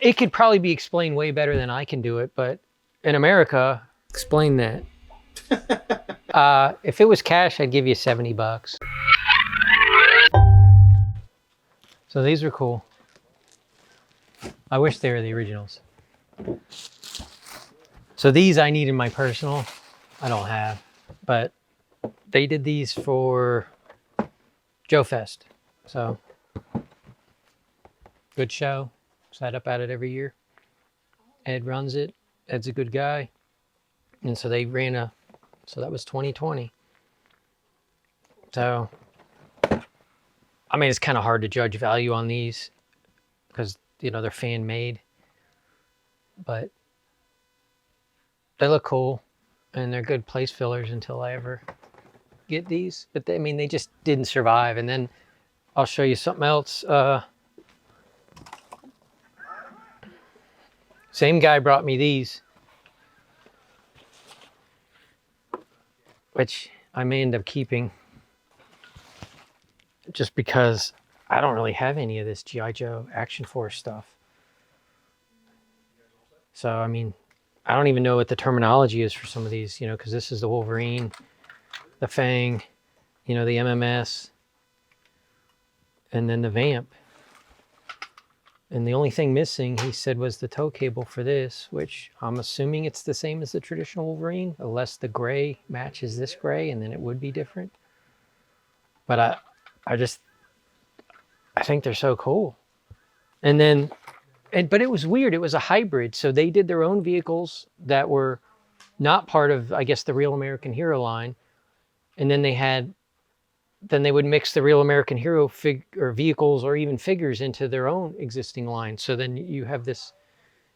It could probably be explained way better than I can do it, but in America, explain that. If it was cash, I'd give you $70. So these are cool. I wish they were the originals. So these I need in my personal. I don't have, but they did these for Joe Fest. So good show. Sat up at it every year. Ed runs it. Ed's a good guy. And so they ran so that was 2020. So, I mean, it's kind of hard to judge value on these because, you know, they're fan made, but they look cool and they're good place fillers until I ever get these. But I mean, they just didn't survive. And then I'll show you something else. Same guy brought me these, which I may end up keeping just because I don't really have any of this G.I. Joe Action Force stuff. So, I mean, I don't even know what the terminology is for some of these, you know, because this is the Wolverine, the Fang, you know, the MMS, and then the Vamp. And the only thing missing, he said, was the tow cable for this, which I'm assuming it's the same as the traditional Wolverine, unless the gray matches this gray, and then it would be different. But I think they're so cool. And then, but it was weird. It was a hybrid. So they did their own vehicles that were not part of, I guess, the Real American Hero line. And then they would mix the Real American Hero vehicles or even figures into their own existing line. So then you have this,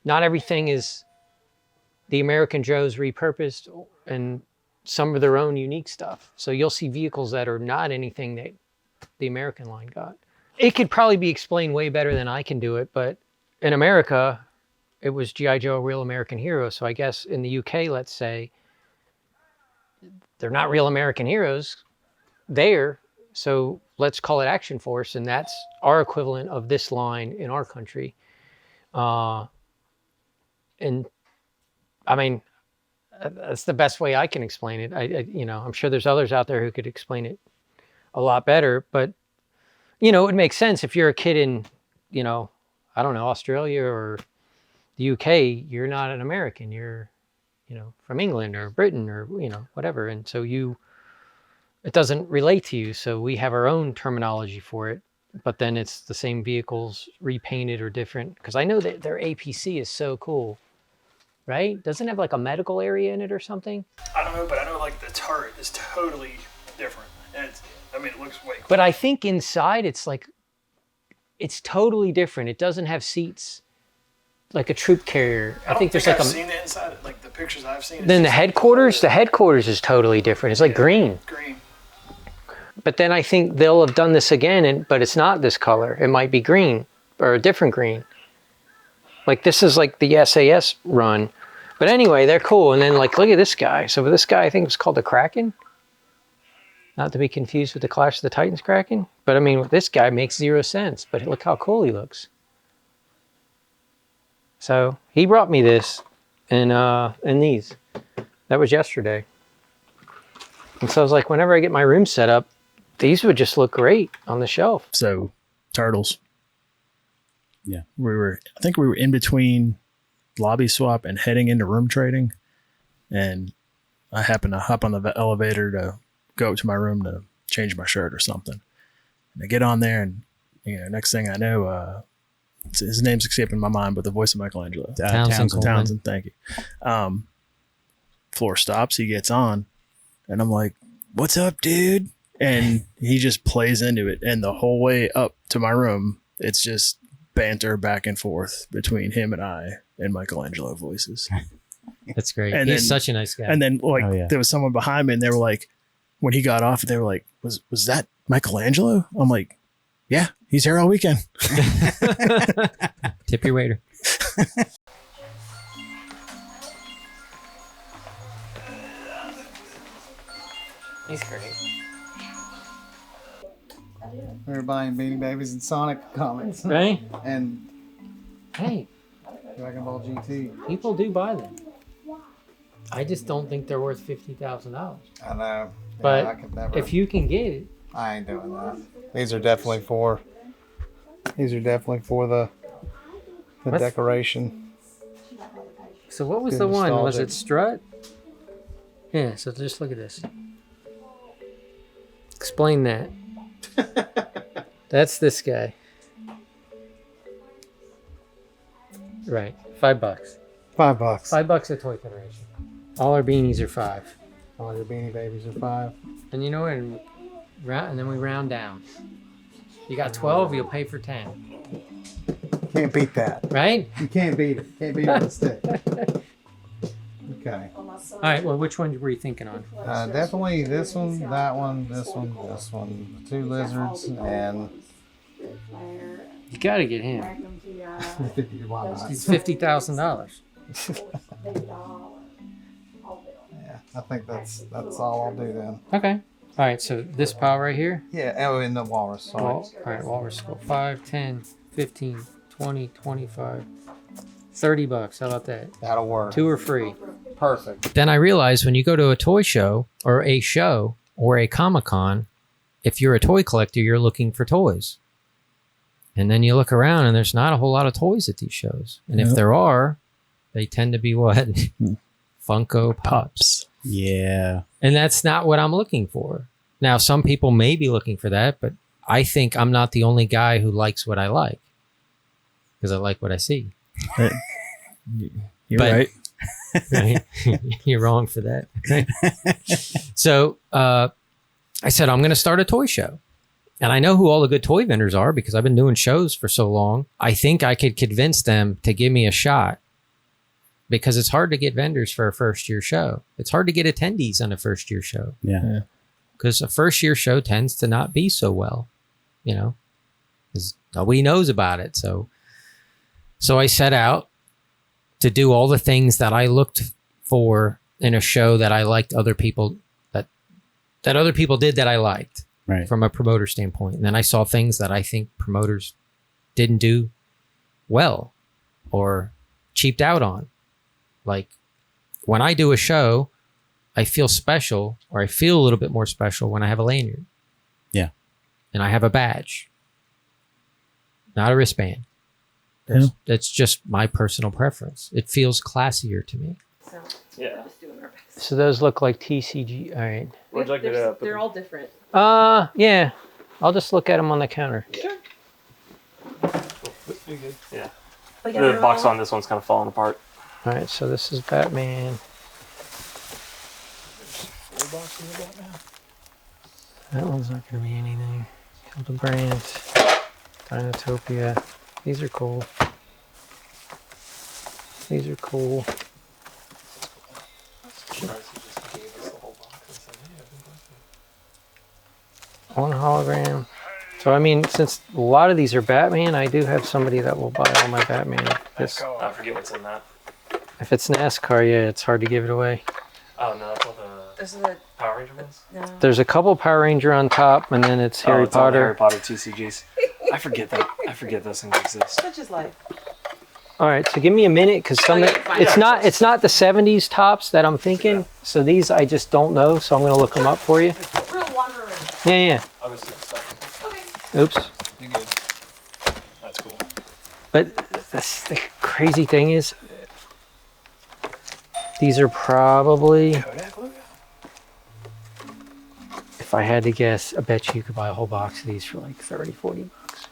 not everything is the American Joes repurposed and some of their own unique stuff. So you'll see vehicles that are not anything that the American line got. It could probably be explained way better than I can do it, but in America, it was G.I. Joe, Real American Hero. So I guess in the UK, let's say, they're not real American heroes there, so let's call it Action Force, and that's our equivalent of this line in our country. And I mean, that's the best way I can explain it. You know, I'm sure there's others out there who could explain it a lot better, but you know, it would make sense if you're a kid in, you know, I don't know, Australia or the UK, you're not an American, you're, you know, from England or Britain or, you know, whatever. And so it doesn't relate to you. So we have our own terminology for it, but then it's the same vehicles repainted or different. Because I know that their APC is so cool, right? Doesn't it have like a medical area in it or something? I don't know, but I know like the turret is totally different. And I mean, it looks way cool. But I think inside it's it's totally different. It doesn't have seats like a troop carrier. I think there's I've seen the inside, like the pictures I've seen. Then the headquarters is totally different. It's like green. Green. But then I think they'll have done this again, but it's not this color. It might be green or a different green. Like this is like the SAS run. But anyway, they're cool. And then like, look at this guy. So this guy, I think was called the Kraken. Not to be confused with the Clash of the Titans Kraken. But I mean, this guy makes 0 sense. But look how cool he looks. So he brought me this and these. That was yesterday. And so I was like, whenever I get my room set up, these would just look great on the shelf. So, Turtles. Yeah. I think we were in between lobby swap and heading into room trading. And I happened to hop on the elevator to go up to my room to change my shirt or something. And I get on there and, you know, next thing I know, his name's escaping my mind, but the voice of Michelangelo. Townsend, thank you. Floor stops, he gets on, and I'm like, what's up, dude? And he just plays into it. And the whole way up to my room, it's just banter back and forth between him and I and Michelangelo voices. That's great. And he's such a nice guy. And then there was someone behind me and they were like, when he got off, they were like, was that Michelangelo? I'm like, yeah, he's here all weekend. Tip your waiter. He's great. We were buying Beanie Babies and Sonic comics. Right? And hey, Dragon Ball GT. People do buy them. I just don't think they're worth $50,000. I know. Yeah, But I could never. if you can get it, I ain't doing that. These are definitely for. These are definitely for the What's- decoration. so what was Good the one? Was nostalgic. it Strut? Yeah, so just look at this. Explain that. That's this guy. Right. $5. $5. $5 a Toy Federation. All our beanies are $5. All your Beanie Babies are $5. And you know what? And then we round down. You got 12, you'll pay for 10. Can't beat that. Right? You can't beat it. Can't beat it with a stick. Okay. All right, well, which one were you thinking on? Definitely this one, that one, this one, this one. The 2 lizards and You got to get him. why not? It's $50,000. Yeah, I think that's all I'll do then. Okay. All right, so this pile right here. Yeah, oh, in the walrus. Sorry. All right, walrus skull. 5, 10, 15, 20, 25, $30. How about that? That'll work. 2 are free. Perfect. Then I realized when you go to a toy show or a Comic-Con, if you're a toy collector, you're looking for toys. And then you look around and there's not a whole lot of toys at these shows. And if Yep. there are, they tend to be what? Funko Pops. Pops. Yeah. And that's not what I'm looking for. Now, some people may be looking for that, but I think I'm not the only guy who likes what I like. Because I like what I see. You're But- right. Right? You're wrong for that. So I said, I'm going to start a toy show. And I know who all the good toy vendors are because I've been doing shows for so long. I think I could convince them to give me a shot because it's hard to get vendors for a first year show. It's hard to get attendees on a first year show Yeah. because a first year show tends to not be so well, you know, because nobody knows about it. So I set out to do all the things that I looked for in a show that I liked other people that other people did that I liked. Right. From a promoter standpoint. And then I saw things that I think promoters didn't do well or cheaped out on. Like when I do a show, I feel special or I feel a little bit more special when I have a lanyard. Yeah. And I have a badge, not a wristband. Yeah. That's just my personal preference. It feels classier to me. So Yeah. just doing our best. So those look like TCG. All right. Where'd you like me to put They're them? all different. Yeah. I'll just look at them on the counter. Sure. Yeah. But The they're box all- on this one's kind of falling apart. All right, so this is Batman. That one's not going to be anything. Hildebrand, Dinotopia. These are cool. These are cool. One hologram. So I mean, since a lot of these are Batman, I do have somebody that will buy all my Batman. This, I forget what's in that. if it's NASCAR, yeah, it's hard to give it away. Oh no, that's all the This is a Power Ranger ones. no. There's a couple Power Ranger on top, and then it's Harry it's all the Harry Potter. Potter TCGs. I forget that. I forget those things exist. Such is life. All right, so give me a minute because some Okay, fine. it's not the '70s tops that I'm thinking. So these I just don't know. So I'm gonna look them up for you. Real wandering. Yeah. I'll go see the stuff. Okay. Oops. You good? That's cool. But the crazy thing is, these are probably, Kodak logo. if I had to guess, I bet you could buy a whole box of these for like 30, 40 bucks.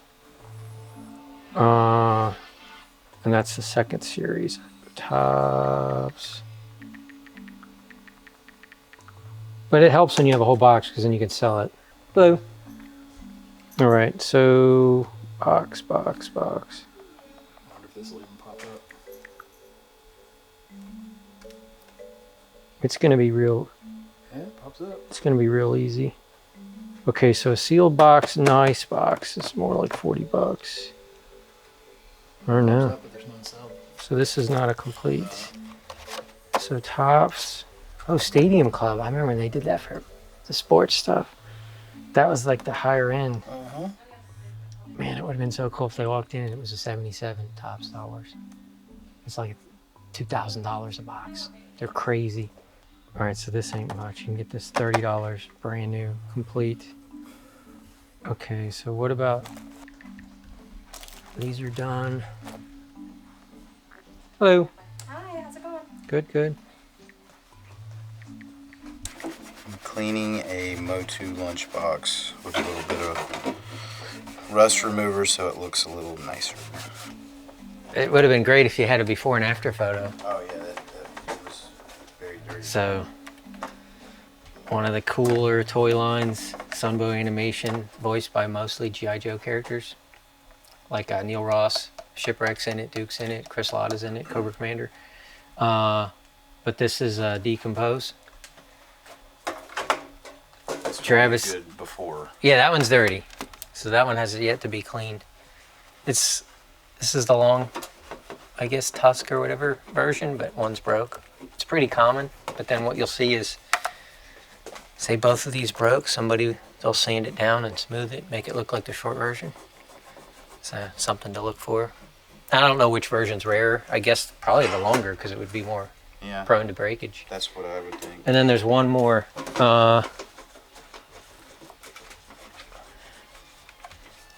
And that's the second series. Tops. But it helps when you have a whole box because then you can sell it. Blue. All right, so box. I wonder if this will even pop up. It's gonna be real. Yeah, it pops up. It's gonna be real easy. Okay, so a sealed box, nice box. It's more like 40 bucks. Or no. But there's none sold. So this is not a complete. So tops. Oh, Stadium Club. I remember when they did that for the sports stuff. That was like the higher end. Man, it would have been so cool if they walked in and it was a 77 top Star Wars. It's like $2,000 a box. They're crazy. All right, so this ain't much. You can get this $30, brand new, complete. Okay, so what about, these are done. Hello. Hi, how's it going? Good, good. I'm cleaning a Motu lunchbox with a little bit of rust remover so it looks a little nicer. It would have been great if you had a before and after photo. Oh yeah, that was very dirty. So, one of the cooler toy lines, Sunbow animation, voiced by mostly G.I. Joe characters. Like Neil Ross, Shipwreck's in it, Duke's in it, Chris Lotta's in it, Cobra Commander. But this is Decompose. That's Travis. good before. Yeah, that one's dirty. So that one has yet to be cleaned. This is the long, I guess, Tusk or whatever version, but one's broke. It's pretty common, but then what you'll see is, say both of these broke, they'll sand it down and smooth it, make it look like the short version. So something to look for. I don't know which version's rarer. I guess probably the longer because it would be more prone to breakage. That's what I would think. And then there's one more.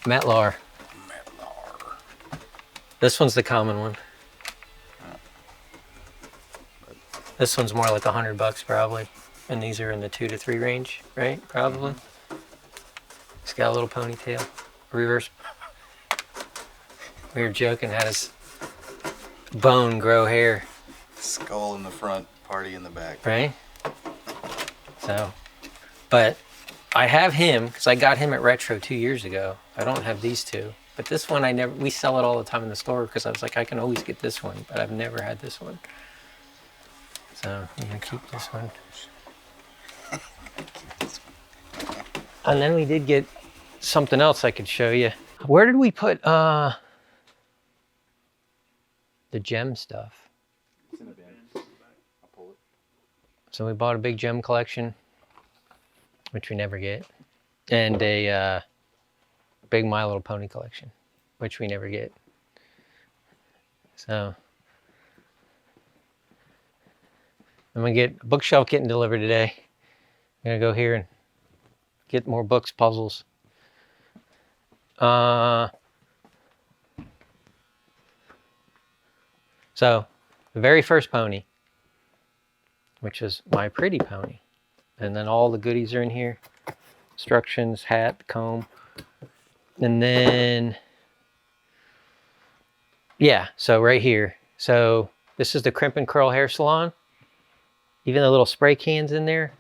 Metlar. This one's the common one. This one's more like $100 probably. And these are in the 2 to 3 range, right? Probably. He's got a little ponytail. Reverse. We were joking, had his bone grow hair. Skull in the front, party in the back. Right? So, but I have him because I got him at Retro 2 years ago. I don't have these two. But this one, we sell it all the time in the store because I was like, I can always get this one, but I've never had this one. So I'm gonna keep this one. And then we did get something else I could show you. Where did we put the gem stuff? It's in a bin. I'll pull it. So we bought a big gem collection, which we never get, and a big My Little Pony collection, which we never get. So I'm gonna get a bookshelf getting delivered today. I'm gonna go here and get more books, puzzles. So the very first pony, which is my pretty pony, and then all the goodies are in here: instructions, hat, comb, and then yeah. So right here. So this is the Crimp and Curl Hair Salon. Even the little spray cans in there.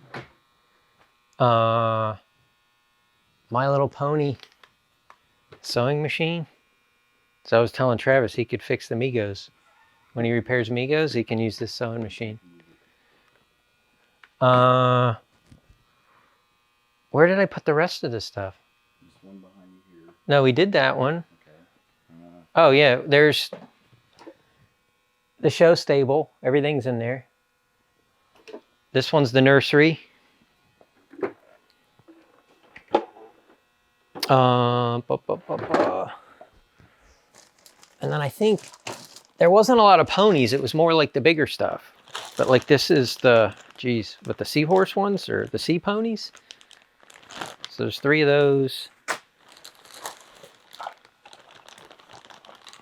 My Little Pony sewing machine. So I was telling Travis he could fix the Migos. When he repairs Migos, he can use this sewing machine. Where did I put the rest of this stuff? There's one behind you here. No, we did that one. Okay. Oh yeah, there's the show stable. Everything's in there. This one's the nursery. And then I think there wasn't a lot of ponies. It was more like the bigger stuff. But like this is the, geez, what, the seahorse ones or the sea ponies? So there's 3 of those.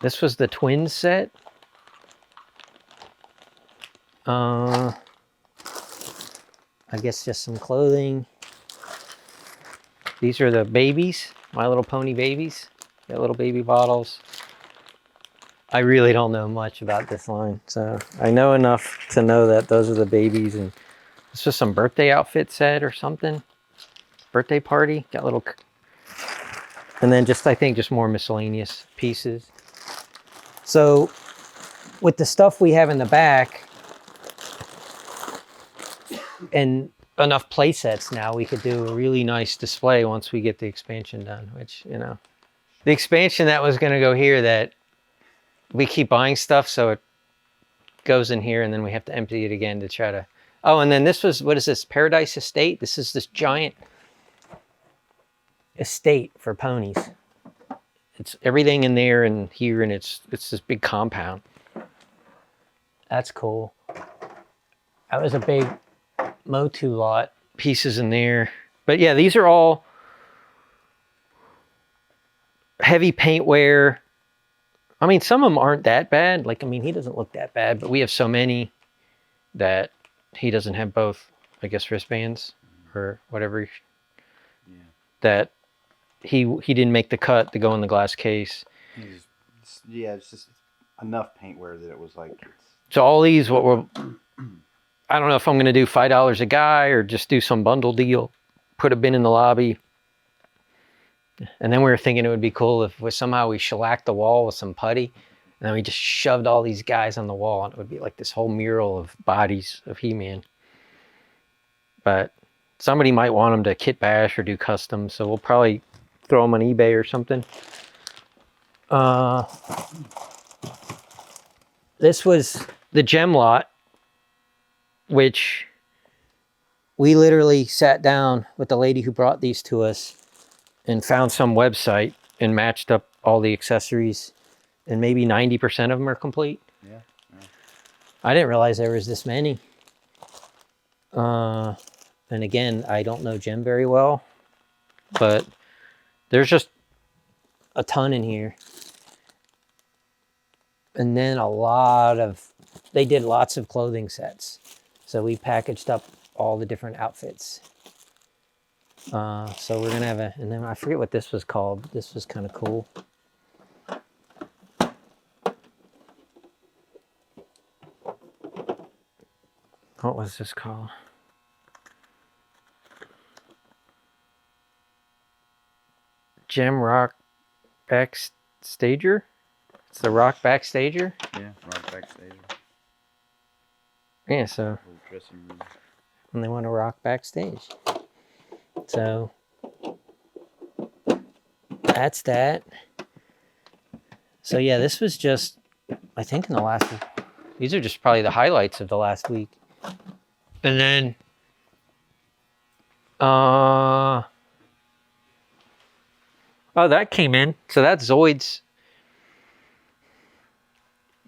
This was the twins set. I guess just some clothing. These are the babies, My Little Pony babies. Got little baby bottles. I really don't know much about this line, so I know enough to know that those are the babies, and this was some birthday outfit set or something. Birthday party, got little, and then just, I think, just more miscellaneous pieces. So with the stuff we have in the back and enough play sets now, we could do a really nice display once we get the expansion done, which, you know, the expansion that was going to go here, that we keep buying stuff, so it goes in here and then we have to empty it again to try to, oh, and then this was, what is this, Paradise Estate? This is this giant estate for ponies. It's everything in there and here, and it's this big compound. That's cool. That was a big Motu lot. Pieces in there. But yeah, these are all heavy paint wear. I mean, some of them aren't that bad. Like, I mean, he doesn't look that bad, but we have so many that he doesn't have both, I guess, wristbands or whatever. Yeah. That he didn't make the cut to go in the glass case. Yeah, it's just enough paint wear that it was like. So all these, what we're, I don't know if I'm going to do $5 a guy or just do some bundle deal. Put a bin in the lobby. And then we were thinking it would be cool if somehow we shellacked the wall with some putty. And then we just shoved all these guys on the wall. And it would be like this whole mural of bodies of He-Man. But somebody might want them to kit bash or do custom. So we'll probably throw them on eBay or something. This was the gem lot, which we literally sat down with the lady who brought these to us and found some website and matched up all the accessories, and maybe 90% of them are complete. Yeah. I didn't realize there was this many. And again, I don't know Gem very well, but there's just a ton in here. And then they did lots of clothing sets. So we packaged up all the different outfits. So we're gonna have and then I forget what this was called. This was kind of cool. What was this called? Gem Rock Backstager? It's the Rock Backstager? Yeah, rock backstage. Yeah, so. Dressing room. And they want to rock backstage. So that's that. So yeah, this was just, I think in the last, these are just probably the highlights of the last week. And then, oh, that came in. So that's Zoid's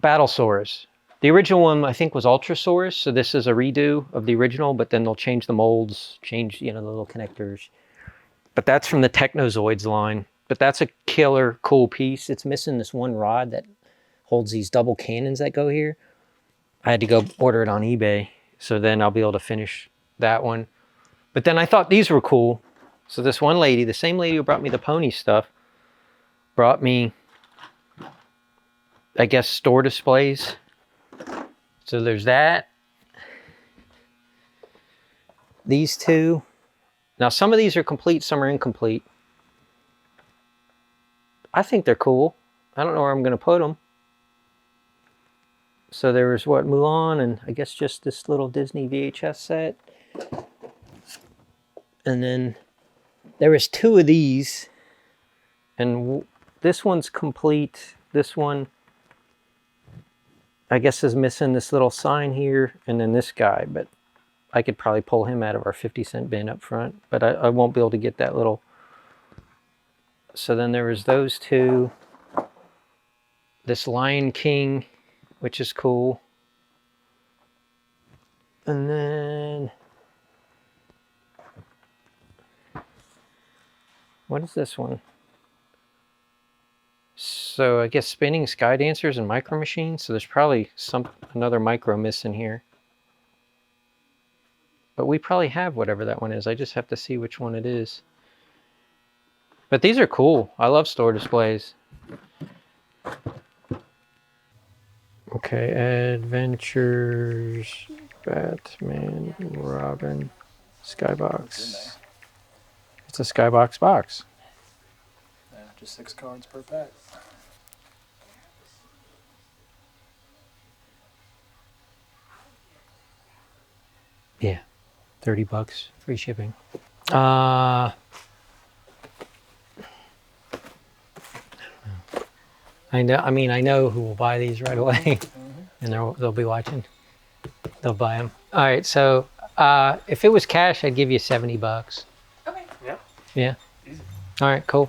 Battlesaurus. The original one, I think, was Ultrasaurus, so this is a redo of the original, but then they'll change the molds, change, the little connectors. But that's from the Technozoids line. But that's a killer cool piece. It's missing this one rod that holds these double cannons that go here. I had to go order it on eBay, so then I'll be able to finish that one. But then I thought these were cool. So this one lady, the same lady who brought me the pony stuff, brought me, I guess, store displays. So there's that. These two. Now some of these are complete, some are incomplete. I think they're cool. I don't know where I'm going to put them. So there was what, Mulan, and I guess just this little Disney VHS set. And then there was two of these. And this one's complete. This one, I guess, is missing this little sign here, and then this guy, but I could probably pull him out of our 50-cent bin up front, but I won't be able to get that little. So then there was those two. This Lion King, which is cool. And then, what is this one? So I guess spinning sky dancers and micro machines. So there's probably another micro missing here. But we probably have whatever that one is. I just have to see which one it is. But these are cool. I love store displays. Okay, Adventures, Batman, Robin, Skybox. It's a Skybox box. Yeah, just 6 cards per pack. Yeah, $30, free shipping. I know. I mean, I know who will buy these right away, and they'll be watching. They'll buy them. All right. So if it was cash, I'd give you $70. Okay. Yeah. Yeah. Easy. All right. Cool.